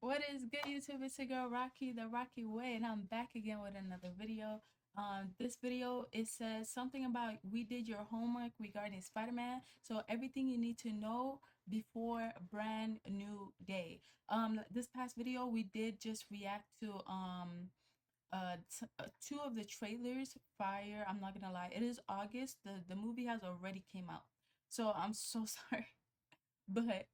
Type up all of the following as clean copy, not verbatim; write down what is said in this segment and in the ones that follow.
What is good, YouTube? It's your girl Rocky, the Rocky Way, and I'm back again with another video. This video, it says something about we did your homework regarding Spider-Man. So everything you need to know before a brand new day. This past video, we did just react to two of the trailers. Fire. I'm not gonna lie, it is August. The movie has already came out, so I'm so sorry. But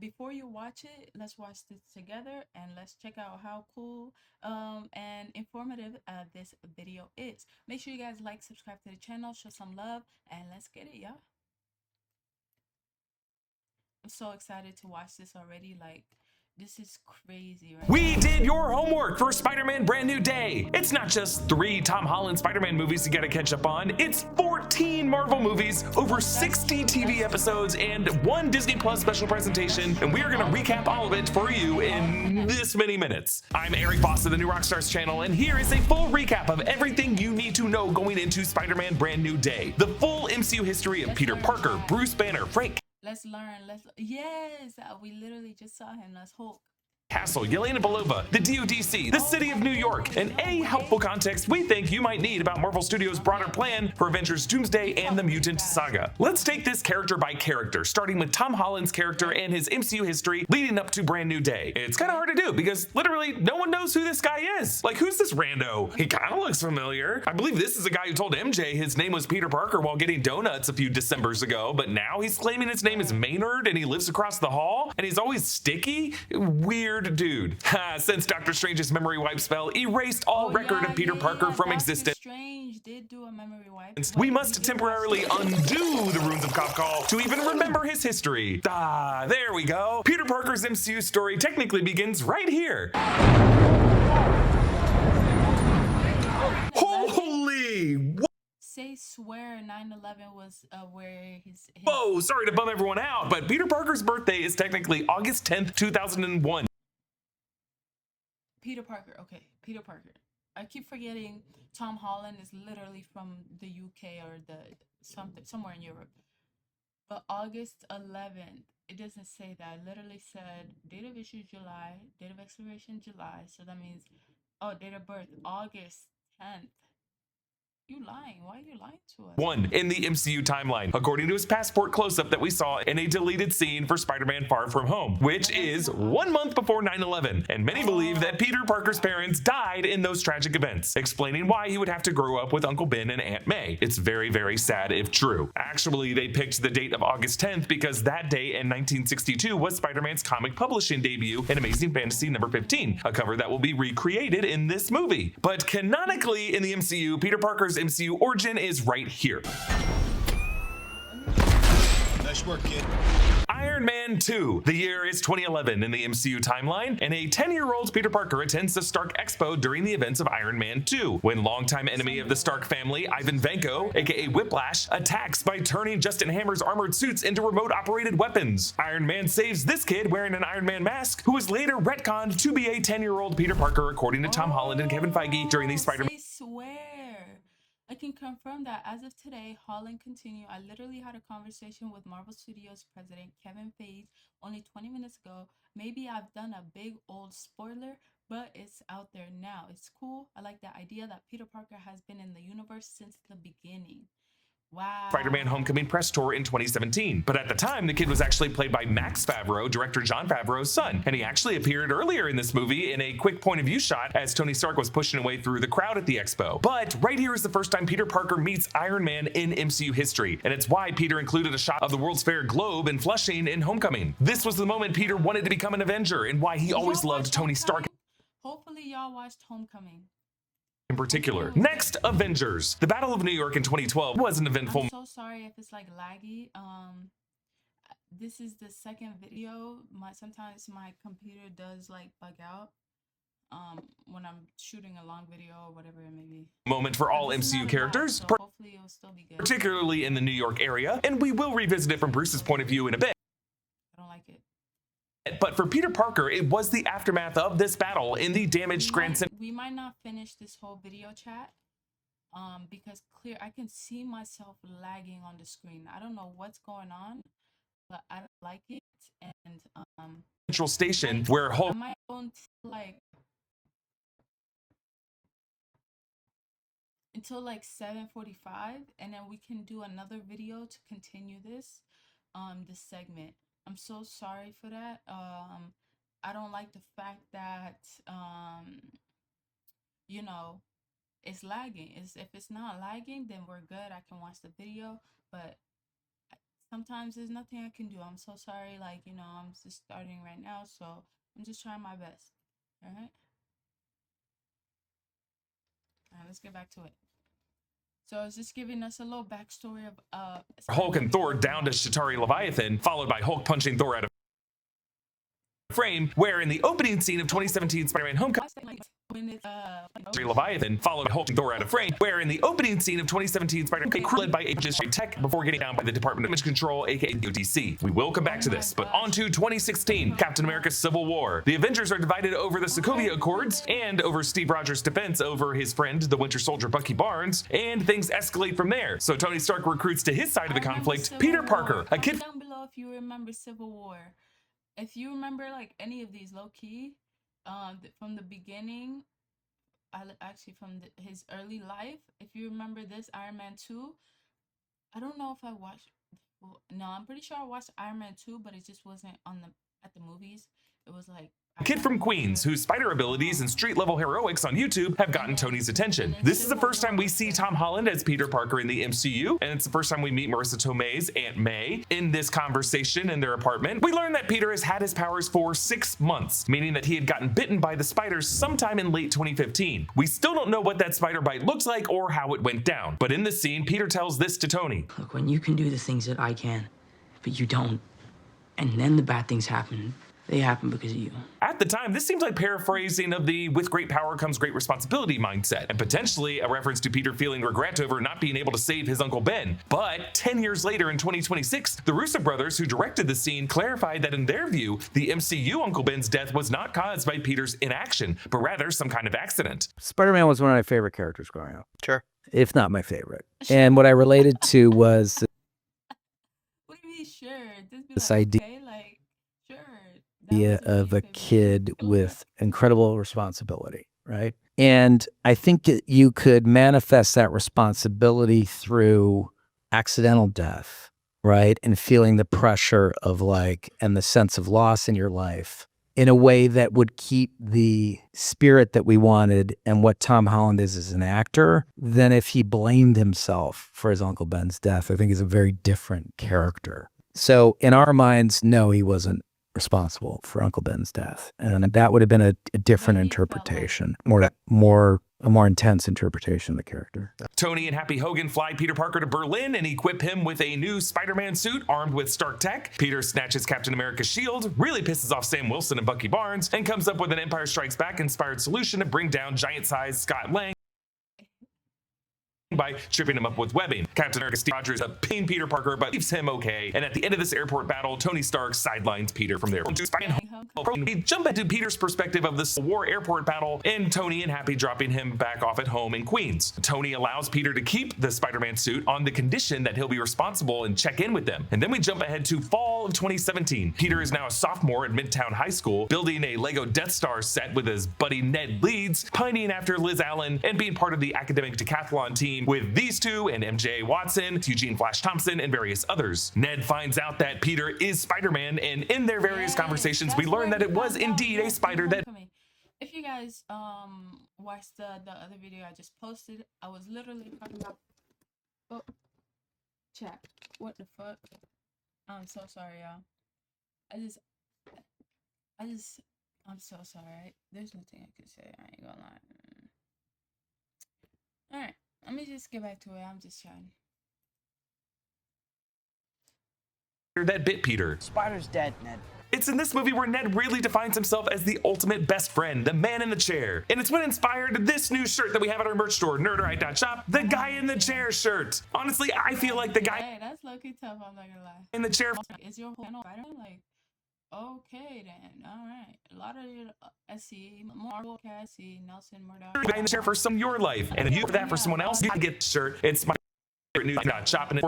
before you watch it, let's watch this together and let's check out how cool and informative this video is. Make sure you guys like, subscribe to the channel, show some love, and let's get it, y'all. I'm so excited to watch this already. Like, this is crazy, right? We did your homework for Spider-Man Brand New Day. It's not just 3 Tom Holland Spider-Man movies you gotta catch up on. It's 14 Marvel movies, over 60 TV episodes, and 1 Disney Plus special presentation, and we are gonna recap all of it for you in this many minutes. I'm Eric Boss of the New Rockstars channel, and here is a full recap of everything you need to know going into Spider-Man Brand New Day. The full MCU history of Peter Parker, Bruce Banner, Frank Yes, we literally just saw him. Let's Hulk. Castle, Yelena Belova, the DODC, the City of New York, and any helpful context we think you might need about Marvel Studios' broader plan for Avengers Doomsday and the Mutant Saga. Let's take this character by character, starting with Tom Holland's character and his MCU history leading up to Brand New Day. It's kind of hard to do because literally no one knows who this guy is. Like, who's this rando? He kind of looks familiar. I believe this is a guy who told MJ his name was Peter Parker while getting donuts a few Decembers ago, but now he's claiming his name is Maynard and he lives across the hall and he's always sticky. Weird dude. Since Doctor Strange's memory wipe spell erased all record of Peter Parker from existence, Strange did do a memory wipe. We must temporarily undo the runes of Cop Call to even remember his history. There we go. Peter Parker's MCU story technically begins right here. Holy! Swear 9/11 was where his Whoa, sorry to bum everyone out, but Peter Parker's birthday is technically August 10th, 2001. Peter Parker, okay, Peter Parker. I keep forgetting Tom Holland is literally from the UK or somewhere in Europe. But August 11th, it doesn't say that. It literally said date of issue July, date of expiration July. So that means, oh, date of birth August 10th. You lying? Why are you lying to us? 1 in the MCU timeline, according to his passport close-up that we saw in a deleted scene for Spider-Man Far From Home, which is 1 month before 9/11, and many believe that Peter Parker's parents died in those tragic events, explaining why he would have to grow up with Uncle Ben and Aunt May. It's very, very sad if true. Actually, they picked the date of August 10th because that day in 1962 was Spider-Man's comic publishing debut in Amazing Fantasy number 15, a cover that will be recreated in this movie. But canonically in the MCU, Peter Parker's MCU origin is right here. Nice work, kid. Iron Man 2. The year is 2011 in the MCU timeline, and a 10-year-old Peter Parker attends the Stark Expo during the events of Iron Man 2, when longtime enemy of the Stark family, Ivan Vanko, aka Whiplash, attacks by turning Justin Hammer's armored suits into remote-operated weapons. Iron Man saves this kid wearing an Iron Man mask, who was later retconned to be a 10-year-old Peter Parker, according to Tom Holland and Kevin Feige during the Spider-Man. I swear. I can confirm that as of today, Holland continued. I literally had a conversation with Marvel Studios president Kevin Feige only 20 minutes ago. Maybe I've done a big old spoiler, but it's out there now. It's cool. I like the idea that Peter Parker has been in the universe since the beginning. Wow. Spider-Man Homecoming press tour in 2017. But at the time, the kid was actually played by Max Favreau, director Jon Favreau's son. And he actually appeared earlier in this movie in a quick point of view shot as Tony Stark was pushing away through the crowd at the expo. But right here is the first time Peter Parker meets Iron Man in MCU history. And it's why Peter included a shot of the World's Fair globe in Flushing in Homecoming. This was the moment Peter wanted to become an Avenger and why he always loved Tony Stark. Hopefully y'all watched Homecoming. In particular. Next, Avengers. The Battle of New York in 2012 was an eventful. I'm so sorry if it's like laggy. This is the second video. Sometimes my computer does like bug out when I'm shooting a long video or whatever it may be. Moment for all MCU characters, so hopefully it will still be good. Particularly in the New York area, and we will revisit it from Bruce's point of view in a bit. I don't like it. But for Peter Parker, it was the aftermath of this battle in the damaged Grand Central. We might not finish this whole video chat because I can see myself lagging on the screen. I don't know what's going on, but I don't like it. And Central Station, where Hulk. I might until like 7:45, and then we can do another video to continue this segment. I'm so sorry for that. I don't like the fact that you know, it's lagging. If it's not lagging, then we're good. I can watch the video, but sometimes there's nothing I can do. I'm so sorry. Like, I'm just starting right now, so I'm just trying my best. All right. All right, let's get back to it. So it's just giving us a little backstory of Hulk and Thor down to Chitauri Leviathan, followed by Hulk punching Thor out of frame, where in the opening scene of 2017 Spider-Man Homecoming, Leviathan followed by Hulk and Thor out of frame, where in the opening scene of 2017 Spider-Man led by Agents Tech before getting down by the Department of Image Control, aka DOTC. We will come back to this, but on to 2016, Captain America Civil War. The Avengers are divided over the Sokovia Accords and over Steve Rogers' defense over his friend, the Winter Soldier Bucky Barnes, and things escalate from there. So Tony Stark recruits to his side of the conflict Peter Parker, a kid. Down below if you remember Civil War. If you remember like any of these low key, from the beginning, actually from his early life. If you remember this Iron Man 2, I don't know if I watched. Well, no, I'm pretty sure I watched Iron Man 2, but it just wasn't at the movies. It was like A kid from Queens whose spider abilities and street-level heroics on YouTube have gotten Tony's attention. This is the first time we see Tom Holland as Peter Parker in the MCU, and it's the first time we meet Marissa Tomei's Aunt May. In this conversation in their apartment, we learn that Peter has had his powers for 6 months, meaning that he had gotten bitten by the spiders sometime in late 2015. We still don't know what that spider bite looks like or how it went down, but in this scene, Peter tells this to Tony. Look, when you can do the things that I can, but you don't, and then the bad things happen, they happen because of you. At the time, this seems like paraphrasing of the with great power comes great responsibility mindset, and potentially a reference to Peter feeling regret over not being able to save his Uncle Ben. But 10 years later in 2026, the Russo brothers who directed the scene clarified that in their view, the MCU Uncle Ben's death was not caused by Peter's inaction, but rather some kind of accident. Spider-Man was one of my favorite characters growing up. Sure. If not my favorite. And what I related to was What do you mean, sure? this idea okay, like, sure. of a kid with incredible responsibility, right? And I think that you could manifest that responsibility through accidental death, right? And feeling the pressure of and the sense of loss in your life in a way that would keep the spirit that we wanted and what Tom Holland is as an actor than if he blamed himself for his Uncle Ben's death. I think he's a very different character. So in our minds, no, he wasn't responsible for Uncle Ben's death, and that would have been a different interpretation, a more intense interpretation of the character. Tony and Happy Hogan fly Peter Parker to Berlin and equip him with a new Spider-Man suit armed with Stark tech. Peter snatches Captain America's shield, really pisses off Sam Wilson and Bucky Barnes, and comes up with an Empire Strikes Back inspired solution to bring down giant-sized Scott Lang by tripping him up with webbing. Captain America Steve Rogers ping Peter Parker, but leaves him okay. And at the end of this airport battle, Tony Stark sidelines Peter from there. We jump into Peter's perspective of this war airport battle, and Tony and Happy dropping him back off at home in Queens. Tony allows Peter to keep the Spider-Man suit on the condition that he'll be responsible and check in with them. And then we jump ahead to fall of 2017. Peter is now a sophomore at Midtown High School, building a Lego Death Star set with his buddy Ned Leeds, pining after Liz Allen, and being part of the academic decathlon team with these two and MJ Watson, Eugene Flash Thompson, and various others. Ned finds out that Peter is Spider-Man, and in their various conversations, we learn that it was indeed a spider that... If you guys watched the other video I just posted, I was literally talking about... Oh, chat. What the fuck? I'm so sorry, y'all. I'm so sorry. There's nothing I can say. I ain't gonna lie. Alright, let me just get back to it. I'm just trying. That bit Peter. Spider's dead, Ned. It's in this movie where Ned really defines himself as the ultimate best friend, the man in the chair. And it's what inspired this new shirt that we have at our merch store, nerdrite.shop, the guy in the chair shirt. Honestly, I feel like the guy Hey, that's low-key tough, I'm not gonna lie. in the chair Is your whole channel Spider-Man? Like, okay then, alright. A lot of your SC, Marvel, Cassie, Nelson, Murdoch. guy in the chair for some of your life. And if you have that for someone else, you can get the shirt. It's my favorite new shop and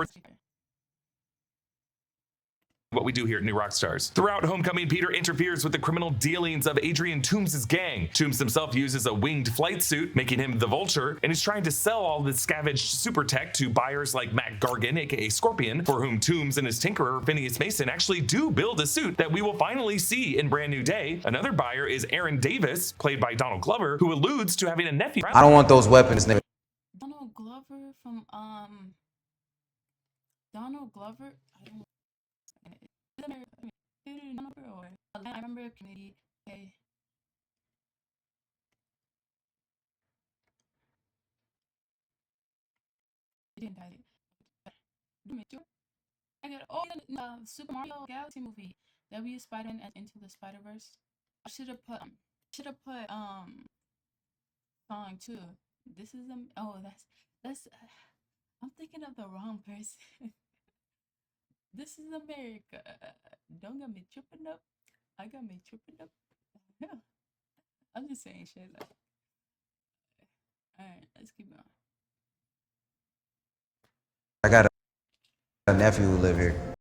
what we do here at New Rockstars. Throughout Homecoming, Peter interferes with the criminal dealings of Adrian Toombs' gang. Toombs himself uses a winged flight suit, making him the Vulture, and he's trying to sell all this scavenged super tech to buyers like Matt Gargan, aka Scorpion, for whom Toombs and his tinkerer Phineas Mason actually do build a suit that we will finally see in Brand New Day. Another buyer is Aaron Davis, played by Donald Glover, who alludes to having a nephew. I don't want those weapons. Donald Glover from Donald Glover. I don't. I remember a committee. Okay. Didn't die. I got Super Mario Galaxy movie that we Spider-Man and Into the Spider-Verse. I should have put song too. This is that's I'm thinking of the wrong person. This is America. Don't get me tripping up. I got me tripping up. I'm just saying shit like. Alright, let's keep going. I got a nephew who live here.